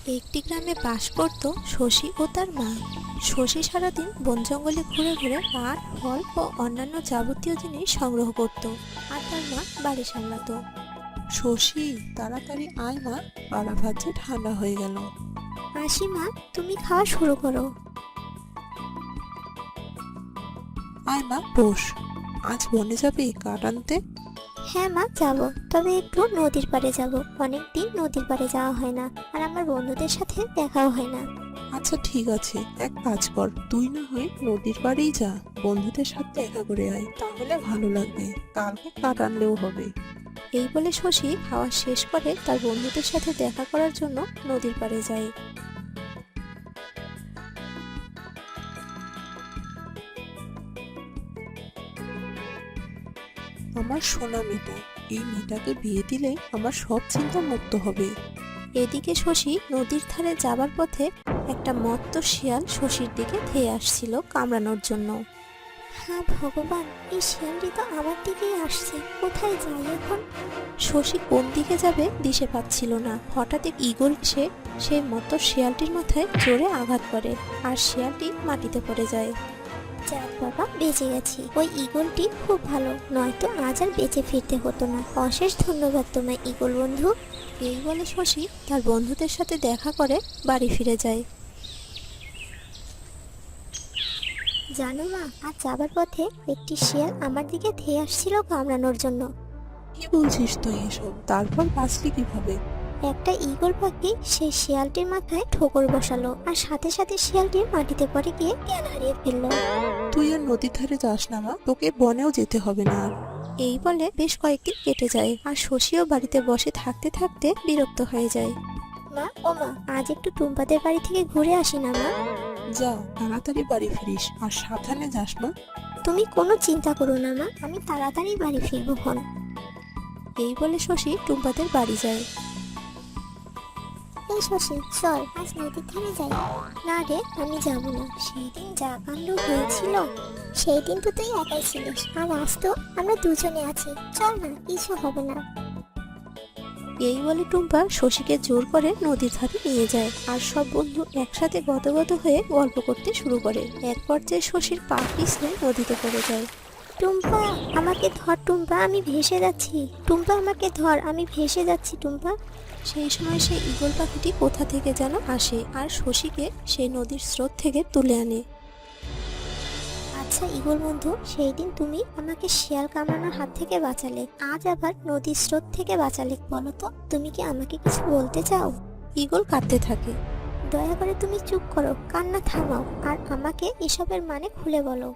একটি গ্রামে বাস করত শশী ও তার মা। শশী সারাদিন বন জঙ্গলে ঘুরে ঘুরে কাঠ, ফল ও অন্যান্য যাবতীয় জিনিস সংগ্রহ করত, আর তার মা বাড়ি সামলাতো। শশী, তাড়াতাড়ি আয় মা, পাড়া ভাত ঠান্ডা হয়ে গেল। আসি মা, তুমি খাওয়া শুরু করো। আয় মা, বস। আজ বনে যাবে কাঠ আনতে? হ্যাঁ মা, যাবো, তবে একটু নদীর পাড়ে যাব। অনেকদিন নদীর পাড়ে যাওয়া হয় না, আর আমার বন্ধুদের সাথে দেখাও হয় না। আচ্ছা ঠিক আছে, এক কাজ কর, তুই না হয় নদীর পাড়েই যা, বন্ধুদের সাথে দেখা করে আয়, তাহলে ভালো লাগবে। কালকে কাঠ আনলেও হবে। এই বলে শশী খাওয়া শেষ করে তার বন্ধুদের সাথে দেখা করার জন্য নদীর পাড়ে যায়। আমার সোনা মেয়েটা, এই মেয়েটাকে বিয়ে দিলে আমার সব চিন্তা মুক্ত হবে। এদিকে শশী নদীর ধারে যাবার পথে একটা মত্ত শিয়াল শশীর দিকে ধেয়ে আসছিল কামড়ানোর জন্য। হ্যাঁ ভগবান, এই শিয়ালটি তো আমার দিকেই আসছে, কোথায় যাই এখন? শশী কোন দিকে যাবে দিশে পাচ্ছিল না। হঠাৎ এক ঈগল এসে সেই মত্ত শিয়ালটির মাথায় জোরে আঘাত করে, আর শিয়ালটি মাটিতে পড়ে যায়। যাক বাবা, বেঁচে গেছি। ওই ঈগলটি খুব ভালো, নয়তো আজ আর বেঁচে ফিরতে হতো না। অশেষ ধন্যবাদ তোমায় ঈগল বন্ধু। এই বলে শশী তার বন্ধুদের সাথে দেখা করে বাড়ি ফিরে যায়। জানো মা, আজ যাবার পথে একটি শিয়াল আমার দিকে ধেয়ে আসছিল কামড়ানোর জন্য। কি বলছিস তুই এসব? তারপর বাঁচলি কিভাবে? একটা ঈগল পাখি সেই শিয়ালটির মাথায় ঠোকর বসালো, আর সাথে সাথে শিয়ালটি মাটিতে পড়ে গিয়ে জ্ঞান হারিয়ে ফেললো। তুই আর নদীর ধারে যাস না মা, তোকে বনেও যেতে হবে না আর। এই বলে বেশ কয়েকদিন কেটে যায়, আর শশীও বাড়িতে বসে থাকতে থাকতে বিরক্ত হয়ে যায়। মা, ও মা, আজ একটু টুম্পাদের বাড়ি থেকে ঘুরে আসি না মা? যা, তাড়াতাড়ি বাড়ি ফিরিস, আর সাবধানে যাস মা। তুমি কোনো চিন্তা করো না মা, আমি তাড়াতাড়ি বাড়ি ফিরবো খন। এই বলে শশী টুম্পাদের বাড়ি যায়। এই শশী, চল আজ নদীর ধারে যাই। না রে, আমি যাব না। সেই দিন যা কাণ্ড হয়েছিল, সেই দিন তো তুই একাই ছিলিস, আর আজ তো আমরা দুজনে আছি। চল না, কিছু হবে না। এই বলে টুম্পা শশীকে জোর করে নদীর ধারে নিয়ে যায়, আর সব বন্ধু একসাথে গদগদ হয়ে গল্প করতে শুরু করে। এক পর্যায়ে শশীর পা পিছলে নদীতে পড়ে যায়। টুম্পা, আমাকে ধর টুম্পা, আমি ভেসে যাচ্ছি। টুম্পা, আমাকে ধর, আমি ভেসে যাচ্ছি টুম্পা। সেই সময় সেই ঈগল পাখিটি কোথা থেকে যেন আসে, আর শশীকে সেই নদীর স্রোত থেকে তুলে আনে। আচ্ছা ঈগল বন্ধু, সেই দিন তুমি আমাকে শিয়াল কামড়ানোর হাত থেকে বাঁচালে, আজ আবার নদীর স্রোত থেকে বাঁচালে। বলো তো, তুমি কি আমাকে কিছু বলতে চাও? ঈগল কাঁদতে থাকে। দয়া করে তুমি চুপ করো, কান্না থামাও, আর আমাকে এসবের মানে খুলে বলো।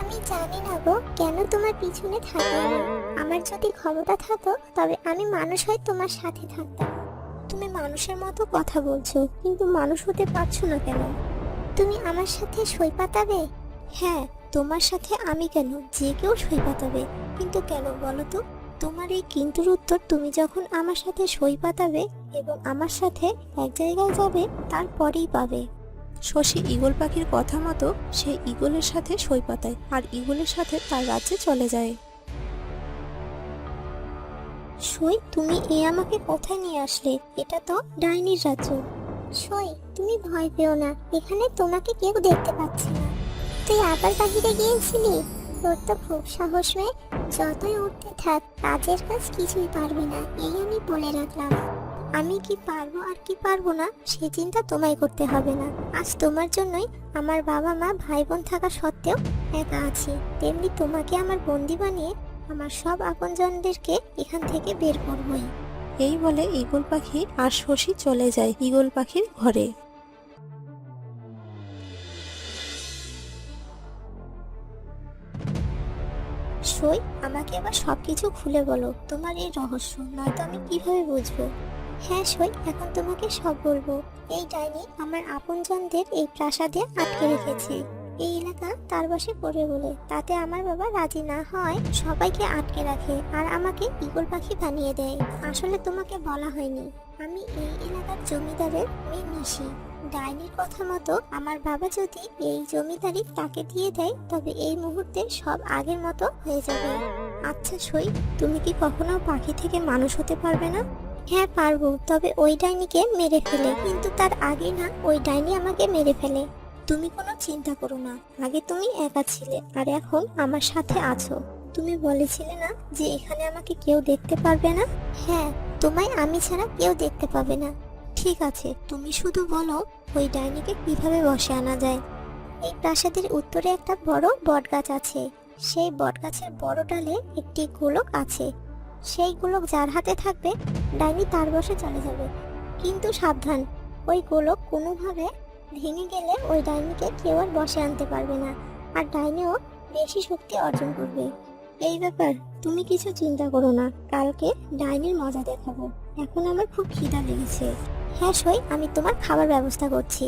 আমি জানি না গো, কেন তোমার পিছনে থাকি আমি। আমার যদি ক্ষমতা থাকতো, তবে আমি মানুষ হয়ে তোমার সাথে থাকতাম। তুমি মানুষের মতো কথা বলছো, কিন্তু মানুষ হতে পারছো না কেন? তুমি আমার সাথে সই পাতাবে? হ্যাঁ, তোমার সাথে আমি কেন, যে কেউ সই পাতাবে। কিন্তু কেন বলো তো? তোমার এই কিন্তুর উত্তর তুমি যখন আমার সাথে সই পাতাবে এবং আমার সাথে এক জায়গায় যাবে, তারপরেই পাবে। শশী ঈগল পাখির কথা মতো সেই ঈগলের সাথে সই পাতায়, আর ঈগলের সাথে তার রাজ্যে চলে যায়। সই, তুমি আমাকে কোথায় নিয়ে আসলে? এটা তো ডাইনির রাজ্য। সই, তুমি ভয় পেও না, এখানে তোমাকে কেউ দেখতে পাচ্ছে না। তুই আবার বাহিরে গিয়েছিলি? তোর তো খুব সাহস মেয়ে। যতই উঠতে থাক, কাজের কাজ কিছুই পারবে না, এই আমি বলে রাখলাম। আমি কি পারবো আর কি পারবো না, সে চিন্তা তোমায় করতে হবে না। আজ তোমার জন্যই আমার বাবা মা ভাই বোন থাকা সত্ত্বেও একা আছি। তেমনি তোমাকে আমার বন্দি বানিয়ে আমার সব আপনজনদেরকে এখান থেকে বের করবই। এই বলে ঈগল পাখি আর শশী চলে যায় ঈগল পাখির ঘরে। সই, আমাকে এবার সবকিছু খুলে বলো, তোমার এই রহস্য, নয়তো আমি কিভাবে বুঝবো? হ্যাঁ সই, এখন তোমাকে সব বলবো। এই ডাইনি আমার আপনজনদের এই প্রাসাদে আটকে রেখেছে। এই এলাকা তার বশে করবে বলে, তাতে আমার বাবা রাজি না হয় সবাইকে আটকে রাখে, আর আমাকে ঈগল পাখি বানিয়ে দেয়। আসলে তোমাকে বলা হয়নি, আমি এই এলাকার জমিদারের মেয়ে নিশি। ডাইনির কথা মতো আমার বাবা যদি এই জমিদারি তাকে দিয়ে দেয়, তবে এই মুহূর্তে সব আগের মতো হয়ে যাবে। আচ্ছা সই, তুমি কি কখনো পাখি থেকে মানুষ হতে পারবে না? হ্যাঁ পারবো, তবে ওই ডাইনিকে মেরে ফেলে, কিন্তু তার আগে না ওই ডাইনি আমাকে মেরে ফেলে। তুমি কোনো চিন্তা করো না, আগে তুমি একা ছিলে আর এখন আমার সাথে আছো। তুমি বলেছিলে না যে এখানে আমাকে কেউ দেখতে পারবে না? হ্যাঁ, তোমায় আমি ছাড়া কেউ দেখতে পাবে না। ঠিক আছে, তুমি শুধু বলো ওই ডাইনিকে কিভাবে বশে আনা যায়। এই প্রাসাদের উত্তরে একটা বড় বটগাছ আছে। সেই বটগাছের বড় ডালে একটি গোলক আছে। সেই গোলক যার হাতে থাকবে ডাইনি তার বশে চলে যাবে। কিন্তু সাবধান, ওই গোলক কোনোভাবে ভেঙে গেলে ওই ডাইনিকে কেউ আর বশে আনতে পারবে না, আর ডাইনিও বেশি শক্তি অর্জন করবে। এই ব্যাপার তুমি কিছু চিন্তা করো না, কালকে ডাইনির মজা দেখাবো। এখন আমার খুব খিদা লেগেছে। হ্যাঁ সই, আমি তোমার খাবার ব্যবস্থা করছি।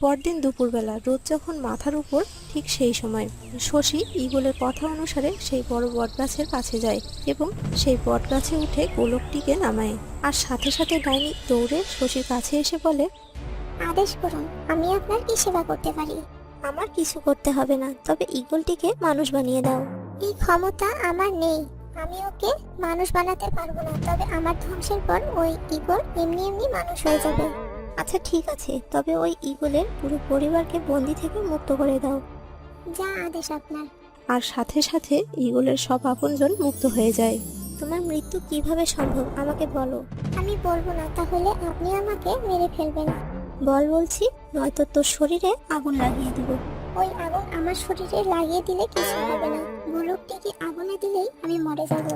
পরদিন দুপুরবেলা রোদ যখন মাথার উপর, ঠিক সেই সময় শশী ঈগলের কথা অনুসারে সেই বড় বটগাছের কাছে যায় এবং সেই বটগাছে উঠে গোলকটিকে নামায়। আর সাথে সাথে ডাইনি দৌড়ে শশীর কাছে এসে বলে, আদেশ করুন, আমি আপনার কি সেবা করতে পারি? আমার কিছু করতে হবে না, তবে ঈগলটিকে মানুষ বানিয়ে দাও। এই ক্ষমতা আমার নেই, আমি ওকে মানুষ বানাতে পারবো না, তবে আমার ধ্বংসের পর ওই ঈগল এমনি এমনি মানুষ হয়ে যাবে। আচ্ছা ঠিক আছে, তবে ওই ঈগলের পুরো পরিবারকে বন্দি থেকে মুক্ত করে দাও। যা আদেশ আপনার। আর সাথে সাথে ঈগলের সব আপনজন মুক্ত হয়ে যায়। তোমার মৃত্যু কিভাবে সম্ভব আমাকে বলো। আমি বলবো না, তাহলে আপনি আমাকে মেরে ফেলবেন। বল বলছি, নয়তো তোর শরীরে আগুন লাগিয়ে দিব। ওই আগুন আমার শরীরে লাগিয়ে দিলে কিছু হবে না, গোলকটিকে আগুনে দিলেই আমি মরে যাব।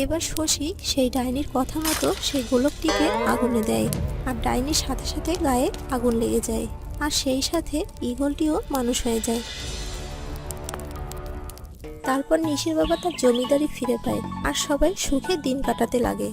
এবার শশী সেই ডাইনির কথা মতো সেই গোলকটিকে আগুনে দেয়, আর ডাইনির সাথে সাথে গায়ে আগুন লেগে যায়, আর সেই সাথে ঈগলটিও মানুষ হয়ে যায়। তারপর নিশির বাবা তার জমিদারি ফিরে পায় আর সবাই সুখে দিন কাটাতে লাগে।